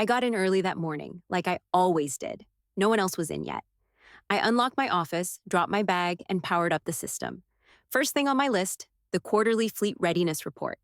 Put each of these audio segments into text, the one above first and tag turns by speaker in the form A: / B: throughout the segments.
A: I got in early that morning, like I always did. No one else was in yet. I unlocked my office, dropped my bag, and powered up the system. First thing on my list, the quarterly fleet readiness report.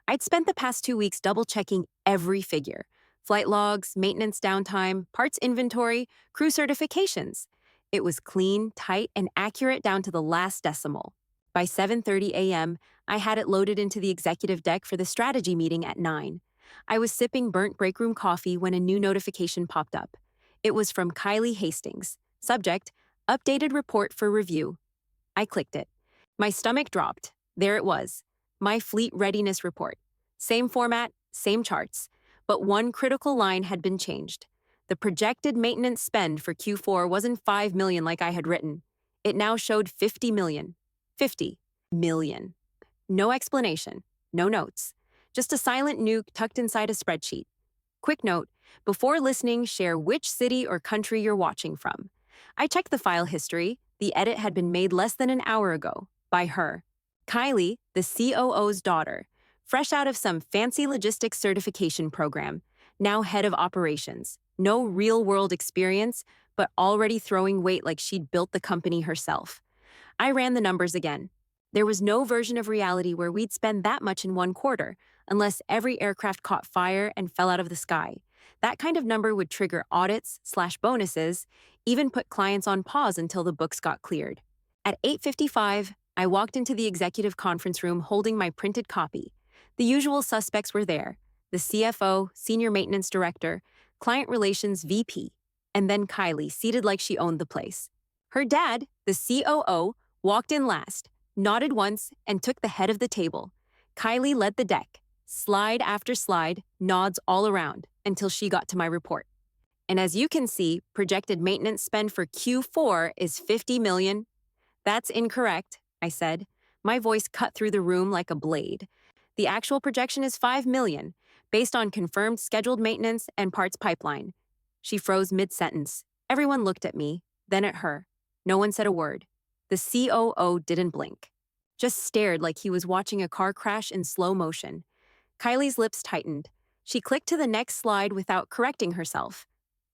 A: I'd spent the past 2 weeks double-checking every figure. Flight logs, maintenance downtime, parts inventory, crew certifications. It was clean, tight, and accurate down to the last decimal. By 7:30 a.m., I had it loaded into the executive deck for the strategy meeting at 9. I was sipping burnt break room coffee when a new notification popped up. It was from Kylie Hastings. Subject, updated report for review. I clicked it. My stomach dropped. There it was. My fleet readiness report. Same format, same charts. But one critical line had been changed. The projected maintenance spend for Q4 wasn't $5 million like I had written. It now showed $50 million. 50 million. No explanation, no notes. Just a silent nuke tucked inside a spreadsheet. Quick note, before listening, share which city or country you're watching from. I checked the file history. The edit had been made less than an hour ago, by her. Kylie, the COO'S daughter, fresh out of some fancy logistics certification program, now head of operations. No real-world experience, but already throwing weight like she'd built the company herself. I ran the numbers again. There was no version of reality where we'd spend that much in one quarter, unless every aircraft caught fire and fell out of the sky. That kind of number would trigger audits/bonuses, even put clients on pause until the books got cleared. At 8:55, I walked into the executive conference room holding my printed copy. The usual suspects were there: the CFO, Senior Maintenance Director, Client Relations VP, and then Kylie, seated like she owned the place. Her dad, the COO, walked in last, nodded once, and took the head of the table. Kylie led the deck. Slide after slide, nods all around, until she got to my report. And as you can see, projected maintenance spend for Q4 is $50 million. That's incorrect, I said. My voice cut through the room like a blade. The actual projection is $5 million, based on confirmed scheduled maintenance and parts pipeline. She froze mid-sentence. Everyone looked at me, then at her. No one said a word. The COO didn't blink. Just stared like he was watching a car crash in slow motion. Kylie's lips tightened. She clicked to the next slide without correcting herself.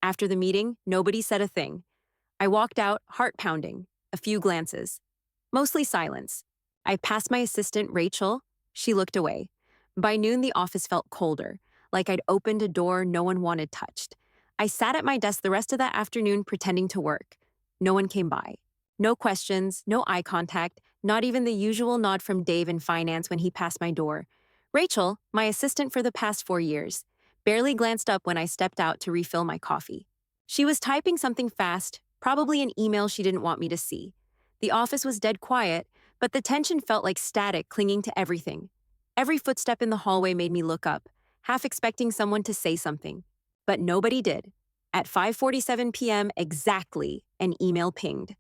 A: After the meeting, nobody said a thing. I walked out, heart pounding. A few glances. Mostly silence. I passed my assistant, Rachel. She looked away. By noon, the office felt colder, like I'd opened a door no one wanted touched. I sat at my desk the rest of that afternoon pretending to work. No one came by. No questions, no eye contact, not even the usual nod from Dave in finance when he passed my door. Rachel, my assistant for the past 4 years, barely glanced up when I stepped out to refill my coffee. She was typing something fast, probably an email she didn't want me to see. The office was dead quiet, but the tension felt like static clinging to everything. Every footstep in the hallway made me look up, half expecting someone to say something. But nobody did. At 5:47 p.m. exactly, an email pinged.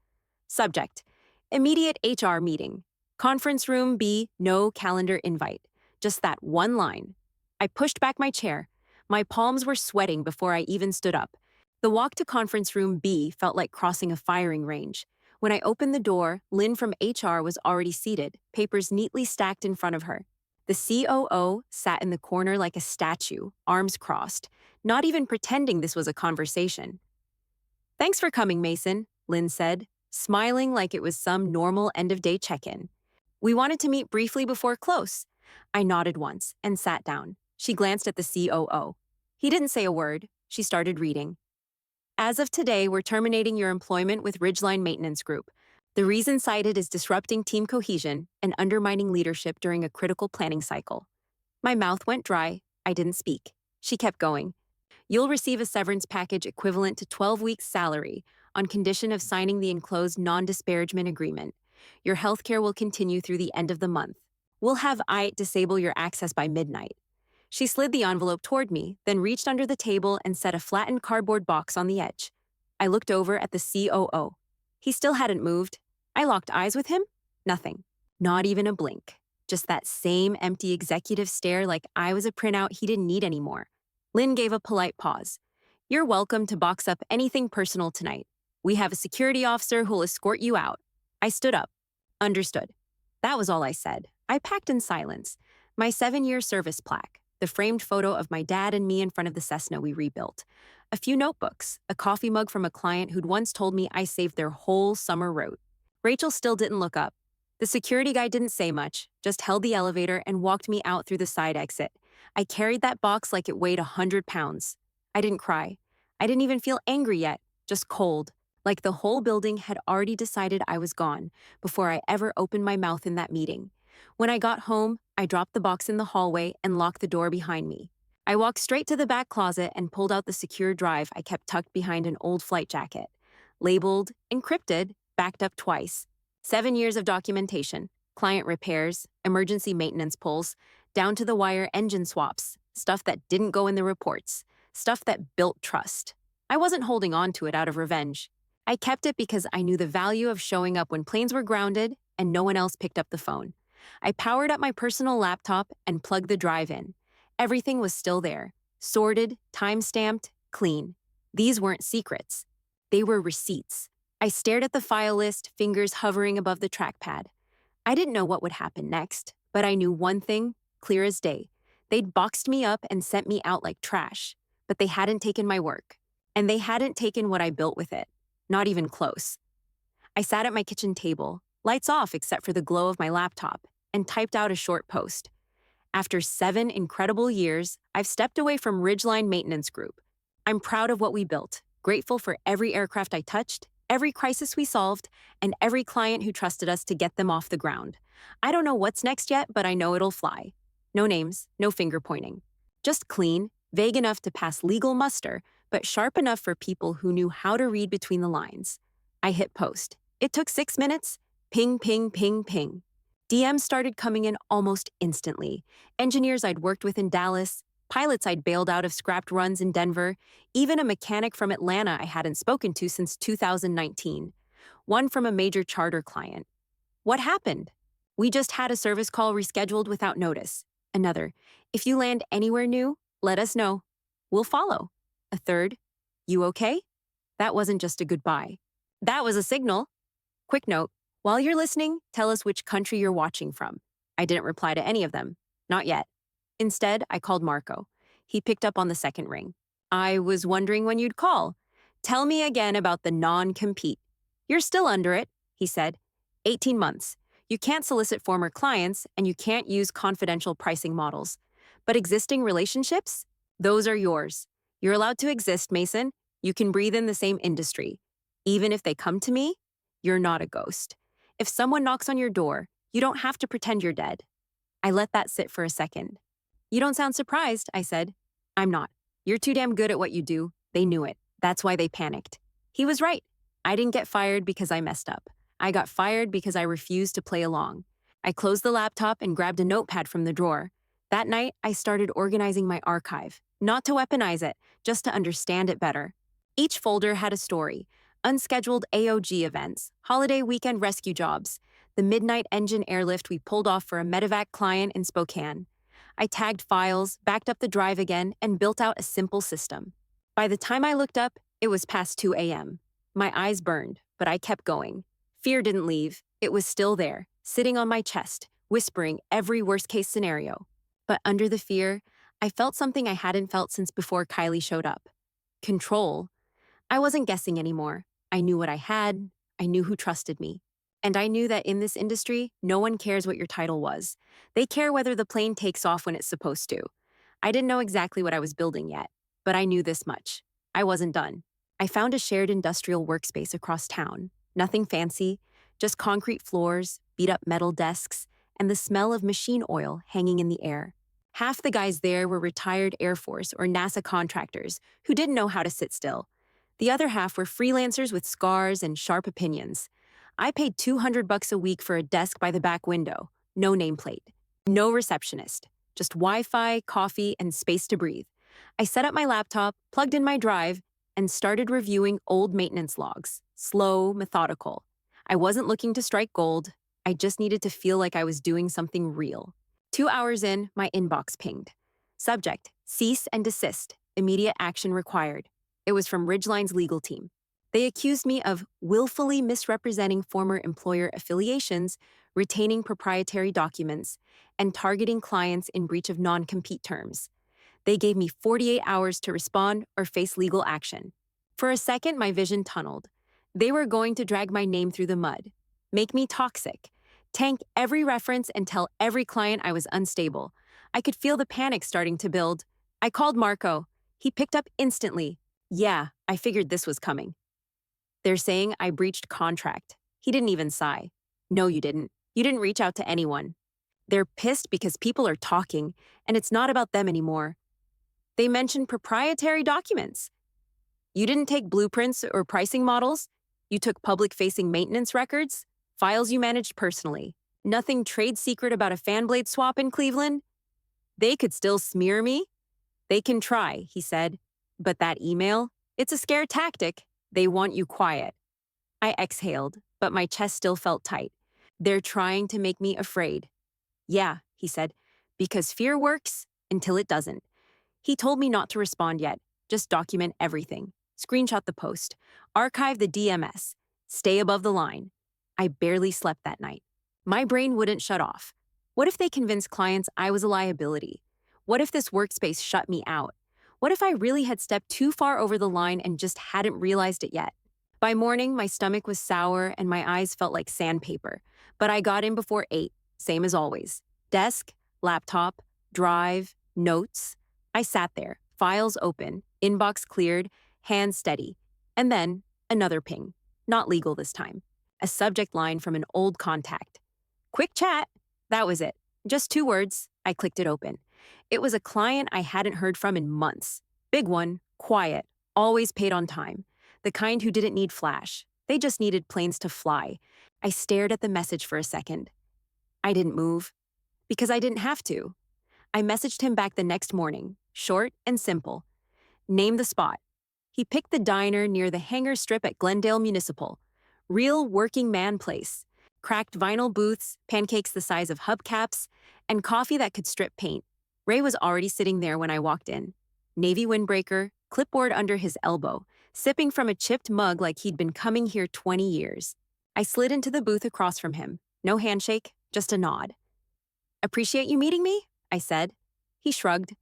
A: Subject: immediate HR meeting. Conference room B, no calendar invite. Just that one line. I pushed back my chair. My palms were sweating before I even stood up. The walk to conference room B felt like crossing a firing range. When I opened the door, Lynn from HR was already seated, papers neatly stacked in front of her. The COO sat in the corner like a statue, arms crossed, not even pretending this was a conversation. "Thanks for coming, Mason," Lynn said, smiling like it was some normal end-of-day check-in. "We wanted to meet briefly before close." I nodded once and sat down. She glanced at the COO. He didn't say a word. She started reading. "As of today, we're terminating your employment with Ridgeline Maintenance Group. The reason cited is disrupting team cohesion and undermining leadership during a critical planning cycle." My mouth went dry. I didn't speak. She kept going. "You'll receive a severance package equivalent to 12 weeks' salary on condition of signing the enclosed non-disparagement agreement. Your healthcare will continue through the end of the month. We'll have IT disable your access by midnight." She slid the envelope toward me, then reached under the table and set a flattened cardboard box on the edge. I looked over at the COO. He still hadn't moved. I locked eyes with him. Nothing. Not even a blink. Just that same empty executive stare like I was a printout he didn't need anymore. Lynn gave a polite pause. "You're welcome to box up anything personal tonight. We have a security officer who'll escort you out." I stood up. "Understood." That was all I said. I packed in silence. My 7-year service plaque, the framed photo of my dad and me in front of the Cessna we rebuilt, a few notebooks, a coffee mug from a client who'd once told me I saved their whole summer route. Rachel still didn't look up. The security guy didn't say much, just held the elevator and walked me out through the side exit. I carried that box like it weighed 100 pounds. I didn't cry. I didn't even feel angry yet, just cold, like the whole building had already decided I was gone before I ever opened my mouth in that meeting. When I got home, I dropped the box in the hallway and locked the door behind me. I walked straight to the back closet and pulled out the secure drive I kept tucked behind an old flight jacket. Labeled, encrypted, backed up twice. 7 years of documentation, client repairs, emergency maintenance pulls, down to the wire engine swaps, stuff that didn't go in the reports, stuff that built trust. I wasn't holding on to it out of revenge. I kept it because I knew the value of showing up when planes were grounded and no one else picked up the phone. I powered up my personal laptop and plugged the drive in. Everything was still there, sorted, time-stamped, clean. These weren't secrets. They were receipts. I stared at the file list, fingers hovering above the trackpad. I didn't know what would happen next, but I knew one thing, clear as day. They'd boxed me up and sent me out like trash, but they hadn't taken my work. And they hadn't taken what I built with it. Not even close. I sat at my kitchen table, lights off except for the glow of my laptop, and typed out a short post. After 7 incredible years, I've stepped away from Ridgeline Maintenance Group. I'm proud of what we built, grateful for every aircraft I touched, every crisis we solved, and every client who trusted us to get them off the ground. I don't know what's next yet, but I know it'll fly. No names, no finger pointing. Just clean, vague enough to pass legal muster, but sharp enough for people who knew how to read between the lines. I hit post. It took 6 minutes. Ping, ping, ping, ping. DMs started coming in almost instantly. Engineers I'd worked with in Dallas, pilots I'd bailed out of scrapped runs in Denver, even a mechanic from Atlanta I hadn't spoken to since 2019. One from a major charter client. What happened? We just had a service call rescheduled without notice. Another, if you land anywhere new, let us know. We'll follow. A third, you okay? That wasn't just a goodbye. That was a signal. Quick note, while you're listening, tell us which country you're watching from. I didn't reply to any of them. Not yet. Instead, I called Marco. He picked up on the second ring. I was wondering when you'd call. Tell me again about the non-compete. You're still under it, he said. 18 months. You can't solicit former clients, and you can't use confidential pricing models. But existing relationships? Those are yours. You're allowed to exist, Mason. You can breathe in the same industry. Even if they come to me, you're not a ghost. If someone knocks on your door, you don't have to pretend you're dead. I let that sit for a second. You don't sound surprised, I said. I'm not. You're too damn good at what you do. They knew it. That's why they panicked. He was right. I didn't get fired because I messed up. I got fired because I refused to play along. I closed the laptop and grabbed a notepad from the drawer. That night, I started organizing my archive. Not to weaponize it, just to understand it better. Each folder had a story. Unscheduled AOG events, holiday weekend rescue jobs, the midnight engine airlift we pulled off for a medevac client in Spokane. I tagged files, backed up the drive again, and built out a simple system. By the time I looked up, it was past 2 a.m. My eyes burned, but I kept going. Fear didn't leave. It was still there, sitting on my chest, whispering every worst-case scenario. But under the fear, I felt something I hadn't felt since before Kylie showed up. Control. I wasn't guessing anymore. I knew what I had. I knew who trusted me. And I knew that in this industry, no one cares what your title was. They care whether the plane takes off when it's supposed to. I didn't know exactly what I was building yet, but I knew this much. I wasn't done. I found a shared industrial workspace across town. Nothing fancy, just concrete floors, beat-up metal desks, and the smell of machine oil hanging in the air. Half the guys there were retired Air Force or NASA contractors who didn't know how to sit still. The other half were freelancers with scars and sharp opinions. I paid $200 a week for a desk by the back window. No nameplate. No receptionist. Just Wi-Fi, coffee, and space to breathe. I set up my laptop, plugged in my drive, and started reviewing old maintenance logs. Slow, methodical. I wasn't looking to strike gold. I just needed to feel like I was doing something real. 2 hours in, my inbox pinged. Subject, cease and desist. Immediate action required. It was from Ridgeline's legal team. They accused me of willfully misrepresenting former employer affiliations, retaining proprietary documents, and targeting clients in breach of non-compete terms. They gave me 48 hours to respond or face legal action. For a second, my vision tunneled. They were going to drag my name through the mud, make me toxic, tank every reference and tell every client I was unstable. I could feel the panic starting to build. I called Marco. He picked up instantly. Yeah, I figured this was coming. They're saying I breached contract. He didn't even sigh. No, you didn't. You didn't reach out to anyone. They're pissed because people are talking, and it's not about them anymore. They mentioned proprietary documents. You didn't take blueprints or pricing models. You took public-facing maintenance records, files you managed personally. Nothing trade secret about a fan blade swap in Cleveland. They could still smear me. They can try, he said. But that email, it's a scare tactic. They want you quiet. I exhaled, but my chest still felt tight. They're trying to make me afraid. Yeah, he said, because fear works until it doesn't. He told me not to respond yet, just document everything. Screenshot the post, archive the DMS, stay above the line. I barely slept that night. My brain wouldn't shut off. What if they convinced clients I was a liability? What if this workspace shut me out? What if I really had stepped too far over the line and just hadn't realized it yet? By morning, my stomach was sour and my eyes felt like sandpaper, but I got in before 8, same as always. Desk, laptop, drive, notes. I sat there, files open, inbox cleared, hands steady. And then, another ping. Not legal this time. A subject line from an old contact. Quick chat. That was it. Just 2 words. I clicked it open. It was a client I hadn't heard from in months. Big one, quiet, always paid on time. The kind who didn't need flash. They just needed planes to fly. I stared at the message for a second. I didn't move. Because I didn't have to. I messaged him back the next morning, short and simple. Name the spot. He picked the diner near the hangar strip at Glendale Municipal. Real working man place. Cracked vinyl booths, pancakes the size of hubcaps, and coffee that could strip paint. Ray was already sitting there when I walked in. Navy windbreaker, clipboard under his elbow, sipping from a chipped mug like he'd been coming here 20 years. I slid into the booth across from him. No handshake, just a nod. Appreciate you meeting me? I said. He shrugged.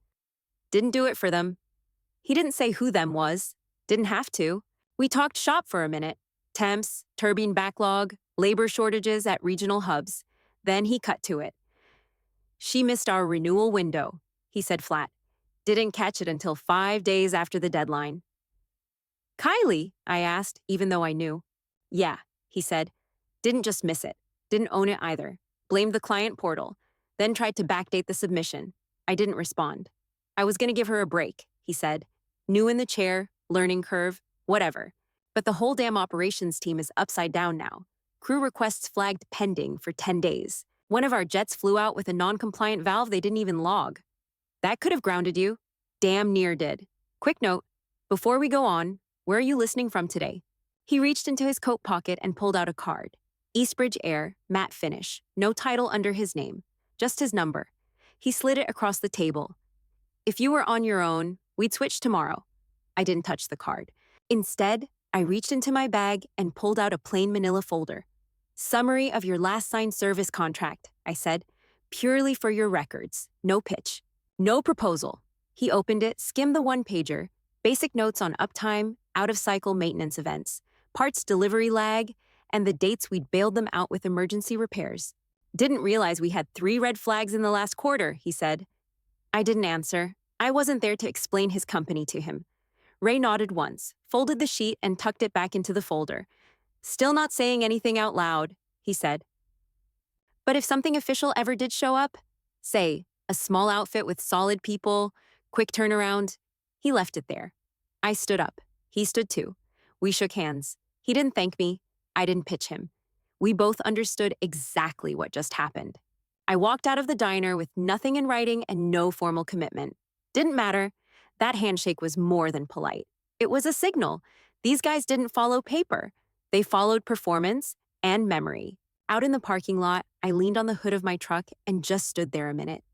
A: Didn't do it for them. He didn't say who them was. Didn't have to. We talked shop for a minute. Temps, turbine backlog, labor shortages at regional hubs. Then he cut to it. She missed our renewal window, he said flat. Didn't catch it until 5 days after the deadline. Kylie, I asked, even though I knew. Yeah, he said. Didn't just miss it. Didn't own it either. Blamed the client portal. Then tried to backdate the submission. I didn't respond. I was going to give her a break, he said. New in the chair, learning curve, whatever. But the whole damn operations team is upside down now. Crew requests flagged pending for 10 days. One of our jets flew out with a non-compliant valve they didn't even log. That could have grounded you. Damn near did. Quick note, before we go on, where are you listening from today? He reached into his coat pocket and pulled out a card. Eastbridge Air, matte finish, no title under his name, just his number. He slid it across the table. If you were on your own, we'd switch tomorrow. I didn't touch the card. Instead, I reached into my bag and pulled out a plain manila folder. Summary of your last signed service contract, I said. Purely for your records. No pitch. No proposal. He opened it, skimmed the one-pager, basic notes on uptime, out-of-cycle maintenance events, parts delivery lag, and the dates we'd bailed them out with emergency repairs. Didn't realize we had 3 red flags in the last quarter, he said. I didn't answer. I wasn't there to explain his company to him. Ray nodded once, folded the sheet, and tucked it back into the folder. Still not saying anything out loud, he said. But if something official ever did show up, say, a small outfit with solid people, quick turnaround, he left it there. I stood up. He stood too. We shook hands. He didn't thank me. I didn't pitch him. We both understood exactly what just happened. I walked out of the diner with nothing in writing and no formal commitment. Didn't matter. That handshake was more than polite. It was a signal. These guys didn't follow paper. They followed performance and memory. Out in the parking lot, I leaned on the hood of my truck and just stood there a minute.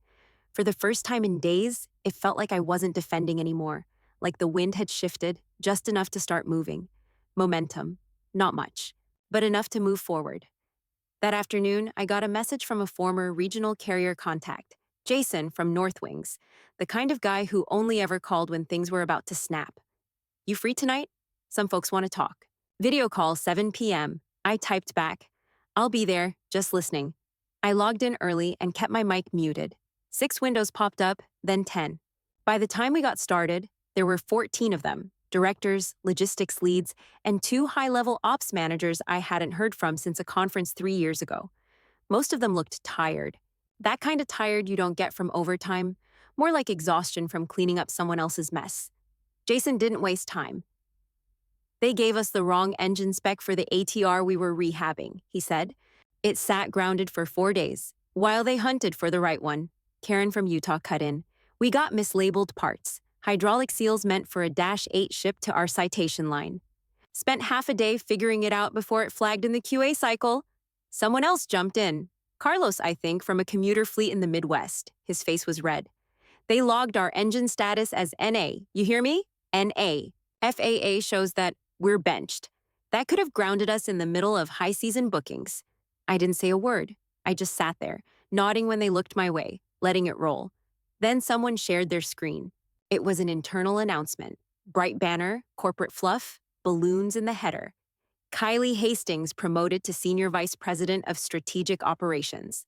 A: For the first time in days, it felt like I wasn't defending anymore, like the wind had shifted just enough to start moving. Momentum, not much, but enough to move forward. That afternoon, I got a message from a former regional carrier contact, Jason from Northwings, the kind of guy who only ever called when things were about to snap. You free tonight? Some folks want to talk. Video call 7 p.m. I typed back, I'll be there, just listening. I logged in early and kept my mic muted. 6 windows popped up, then 10. By the time we got started, there were 14 of them, directors, logistics leads, and 2 high-level ops managers I hadn't heard from since a conference 3 years ago. Most of them looked tired. That kind of tired you don't get from overtime, more like exhaustion from cleaning up someone else's mess. Jason didn't waste time. They gave us the wrong engine spec for the ATR we were rehabbing, he said. It sat grounded for 4 days, while they hunted for the right one. Karen from Utah cut in. We got mislabeled parts. Hydraulic seals meant for a Dash 8 shipped to our citation line. Spent half a day figuring it out before it flagged in the QA cycle. Someone else jumped in. Carlos, I think, from a commuter fleet in the Midwest. His face was red. They logged our engine status as NA. You hear me? NA. FAA shows that we're benched. That could have grounded us in the middle of high season bookings. I didn't say a word. I just sat there, nodding when they looked my way, letting it roll. Then someone shared their screen. It was an internal announcement. Bright banner, corporate fluff, balloons in the header. Kylie Hastings promoted to Senior Vice President of Strategic Operations.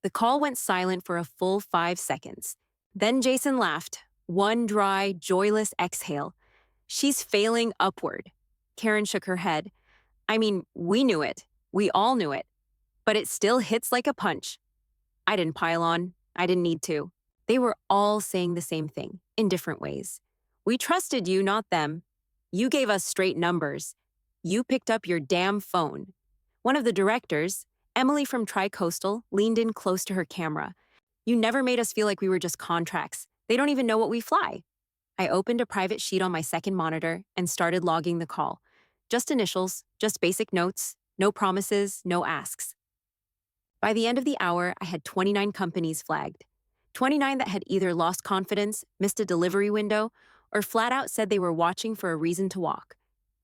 A: The call went silent for a full 5 seconds. Then Jason laughed, one dry, joyless exhale. She's failing upward. Karen shook her head. I mean, we knew it. We all knew it. But it still hits like a punch. I didn't pile on. I didn't need to. They were all saying the same thing, in different ways. We trusted you, not them. You gave us straight numbers. You picked up your damn phone. One of the directors, Emily from Tri-Coastal, leaned in close to her camera. You never made us feel like we were just contracts. They don't even know what we fly. I opened a private sheet on my second monitor and started logging the call. Just initials, just basic notes, no promises, no asks. By the end of the hour, I had 29 companies flagged. 29 that had either lost confidence, missed a delivery window, or flat out said they were watching for a reason to walk.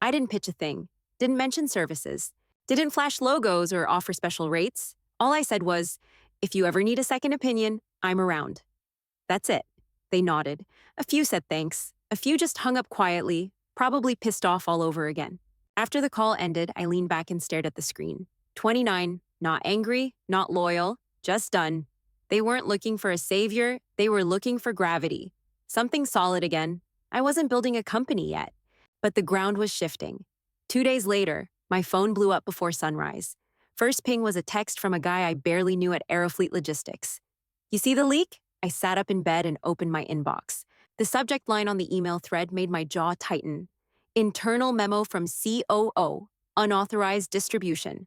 A: I didn't pitch a thing, didn't mention services, didn't flash logos or offer special rates. All I said was, if you ever need a second opinion, I'm around. That's it. They nodded. A few said thanks. A few just hung up quietly, probably pissed off all over again. After the call ended, I leaned back and stared at the screen. 29, not angry, not loyal, just done. They weren't looking for a savior, they were looking for gravity. Something solid again. I wasn't building a company yet, but the ground was shifting. 2 days later, my phone blew up before sunrise. First ping was a text from a guy I barely knew at Aerofleet Logistics. You see the leak? I sat up in bed and opened my inbox. The subject line on the email thread made my jaw tighten. Internal memo from COO, unauthorized distribution.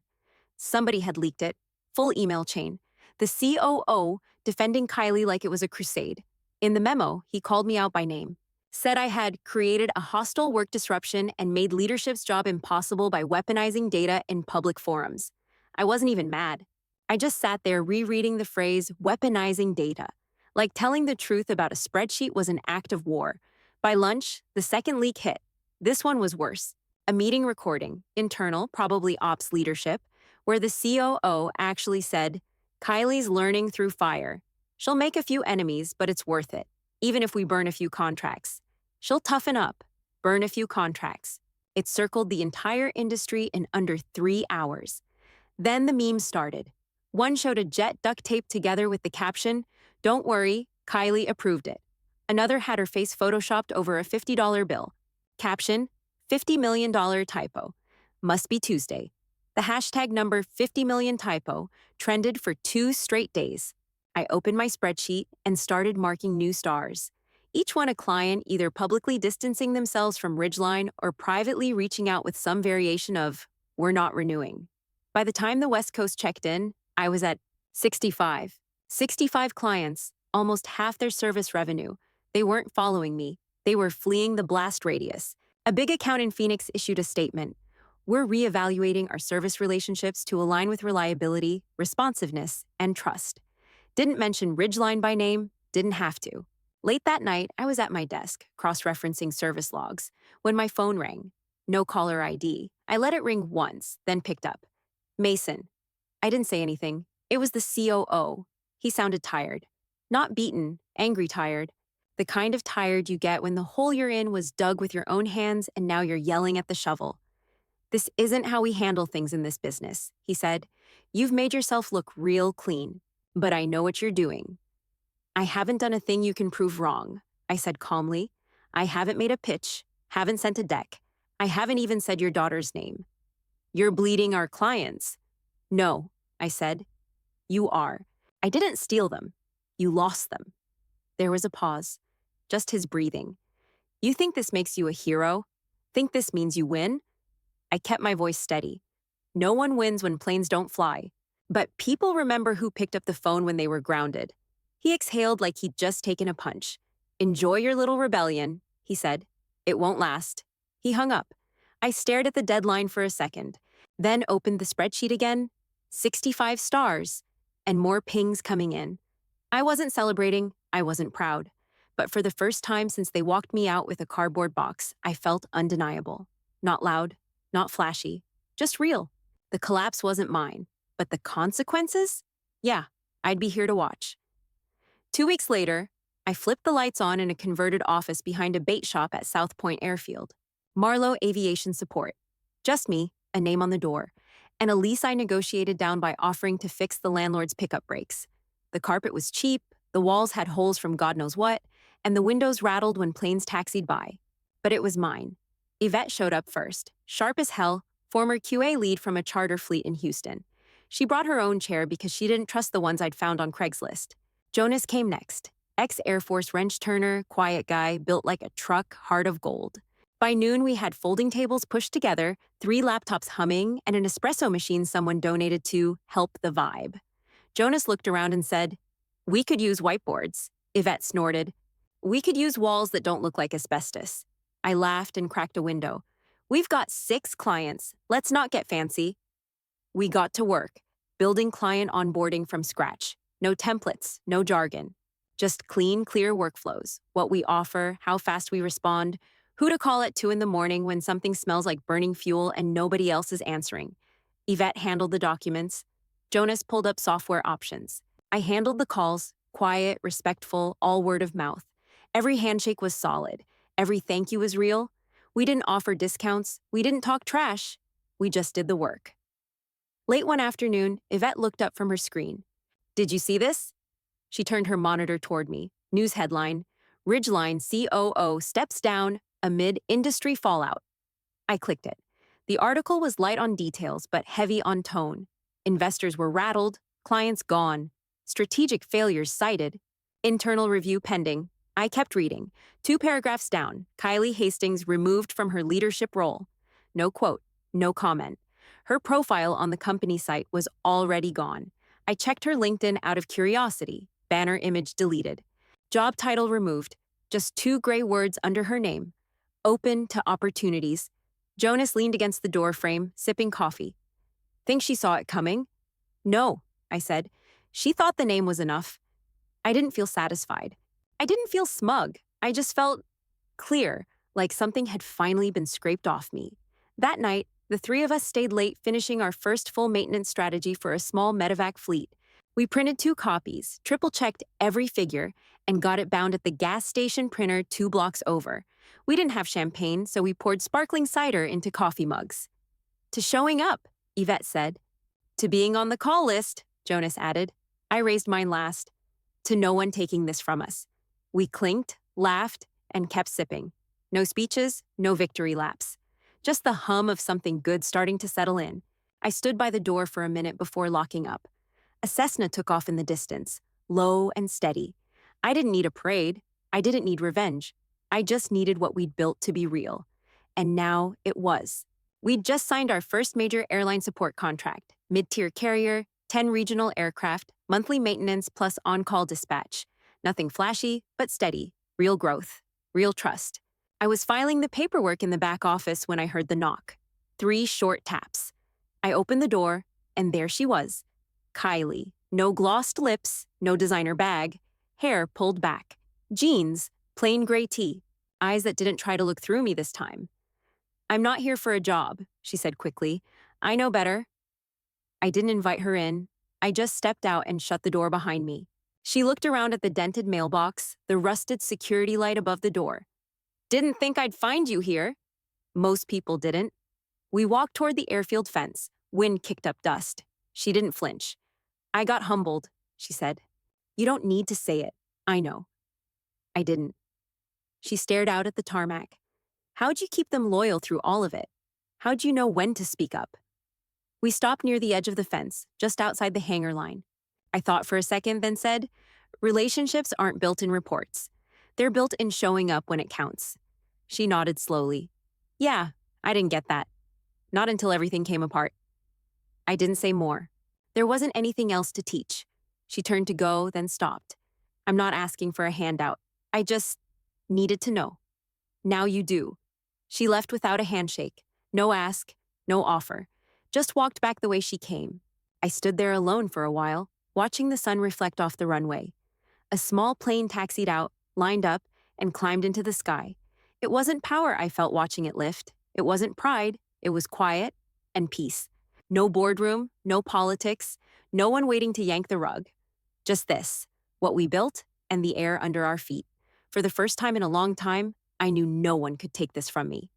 A: Somebody had leaked it. Full email chain. The COO defending Kylie like it was a crusade. In the memo, he called me out by name. Said I had created a hostile work disruption and made leadership's job impossible by weaponizing data in public forums. I wasn't even mad. I just sat there rereading the phrase weaponizing data. Like telling the truth about a spreadsheet was an act of war. By lunch, the second leak hit. This one was worse. A meeting recording, internal, probably ops leadership, where the COO actually said, Kylie's learning through fire. She'll make a few enemies, but it's worth it, even if we burn a few contracts. She'll toughen up, burn a few contracts. It circled the entire industry in under 3 hours. Then the memes started. One showed a jet duct taped together with the caption, Don't worry, Kylie approved it. Another had her face photoshopped over a $50 bill. Caption, $50 million typo. Must be Tuesday. The hashtag number 50 million typo trended for 2 straight days. I opened my spreadsheet and started marking new stars. Each one a client either publicly distancing themselves from Ridgeline or privately reaching out with some variation of, we're not renewing. By the time the West Coast checked in, I was at 65. 65 clients, almost half their service revenue. They weren't following me. They were fleeing the blast radius. A big account in Phoenix issued a statement. We're reevaluating our service relationships to align with reliability, responsiveness, and trust. Didn't mention Ridgeline by name, didn't have to. Late that night, I was at my desk, cross-referencing service logs, when my phone rang. No caller ID. I let it ring once, then picked up. Mason. I didn't say anything. It was the COO. He sounded tired. Not beaten, angry tired. The kind of tired you get when the hole you're in was dug with your own hands and now you're yelling at the shovel. This isn't how we handle things in this business, he said. You've made yourself look real clean, but I know what you're doing. I haven't done a thing you can prove wrong, I said calmly. I haven't made a pitch, haven't sent a deck. I haven't even said your daughter's name. You're bleeding our clients. No, I said. You are. I didn't steal them. You lost them. There was a pause, just his breathing. You think this makes you a hero? Think this means you win? I kept my voice steady. No one wins when planes don't fly. But people remember who picked up the phone when they were grounded. He exhaled like he'd just taken a punch. Enjoy your little rebellion, he said. It won't last. He hung up. I stared at the deadline for a second, then opened the spreadsheet again. 65 stars, and more pings coming in. I wasn't celebrating, I wasn't proud. But for the first time since they walked me out with a cardboard box, I felt undeniable. Not loud, not flashy, just real. The collapse wasn't mine, but the consequences? Yeah, I'd be here to watch. 2 weeks later, I flipped the lights on in a converted office behind a bait shop at South Point Airfield. Marlowe Aviation Support. Just me, a name on the door, and a lease I negotiated down by offering to fix the landlord's pickup brakes. The carpet was cheap, the walls had holes from God knows what, and the windows rattled when planes taxied by. But it was mine. Yvette showed up first, sharp as hell, former QA lead from a charter fleet in Houston. She brought her own chair because she didn't trust the ones I'd found on Craigslist. Jonas came next, ex-Air Force wrench turner, quiet guy, built like a truck, heart of gold. By noon, we had folding tables pushed together, 3 laptops humming, and an espresso machine someone donated to help the vibe. Jonas looked around and said, "We could use whiteboards." Yvette snorted. "We could use walls that don't look like asbestos." I laughed and cracked a window. "We've got 6 clients. Let's not get fancy." We got to work, building client onboarding from scratch. No templates, no jargon. Just clean, clear workflows. What we offer, how fast we respond, who to call at 2 in the morning when something smells like burning fuel and nobody else is answering. Yvette handled the documents. Jonas pulled up software options. I handled the calls, quiet, respectful, all word of mouth. Every handshake was solid. Every thank you was real. We didn't offer discounts. We didn't talk trash. We just did the work. Late one afternoon, Yvette looked up from her screen. "Did you see this?" She turned her monitor toward me. News headline, Ridgeline COO steps down amid industry fallout. I clicked it. The article was light on details but heavy on tone. Investors were rattled, clients gone, strategic failures cited, internal review pending. I kept reading. 2 paragraphs down, Kylie Hastings removed from her leadership role. No quote, no comment. Her profile on the company site was already gone. I checked her LinkedIn out of curiosity. Banner image deleted. Job title removed. Just 2 gray words under her name. Open to opportunities. Jonas leaned against the door frame, sipping coffee. Think she saw it coming? No, I said. She thought the name was enough. I didn't feel satisfied. I didn't feel smug. I just felt clear, like something had finally been scraped off me. That night, the 3 of us stayed late finishing our first full maintenance strategy for a small medevac fleet. We printed 2 copies, triple-checked every figure, and got it bound at the gas station printer 2 blocks over. We didn't have champagne, so we poured sparkling cider into coffee mugs. "To showing up," Yvette said. "To being on the call list," Jonas added. I raised mine last. "To no one taking this from us." We clinked, laughed, and kept sipping. No speeches, no victory laps. Just the hum of something good starting to settle in. I stood by the door for a minute before locking up. A Cessna took off in the distance, low and steady. I didn't need a parade. I didn't need revenge. I just needed what we'd built to be real. And now it was. We'd just signed our first major airline support contract, mid-tier carrier, 10 regional aircraft, monthly maintenance plus on-call dispatch. Nothing flashy, but steady. Real growth. Real trust. I was filing the paperwork in the back office when I heard the knock. 3 short taps. I opened the door, and there she was. Kylie. No glossed lips, no designer bag. Hair pulled back. Jeans, plain gray tee. Eyes that didn't try to look through me this time. "I'm not here for a job," she said quickly. "I know better." I didn't invite her in. I just stepped out and shut the door behind me. She looked around at the dented mailbox, the rusted security light above the door. Didn't think I'd find you here. Most people didn't. We walked toward the airfield fence. Wind kicked up dust. She didn't flinch. I got humbled, she said. You don't need to say it. I know. I didn't. She stared out at the tarmac. How'd you keep them loyal through all of it? How'd you know when to speak up? We stopped near the edge of the fence, just outside the hangar line. I thought for a second, then said, relationships aren't built in reports. They're built in showing up when it counts. She nodded slowly. Yeah, I didn't get that. Not until everything came apart. I didn't say more. There wasn't anything else to teach. She turned to go, then stopped. I'm not asking for a handout. I just needed to know. Now you do. She left without a handshake. No ask, no offer. Just walked back the way she came. I stood there alone for a while, watching the sun reflect off the runway. A small plane taxied out, lined up, and climbed into the sky. It wasn't power I felt watching it lift. It wasn't pride. It was quiet and peace. No boardroom, no politics, no one waiting to yank the rug. Just this, what we built and the air under our feet. For the first time in a long time, I knew no one could take this from me.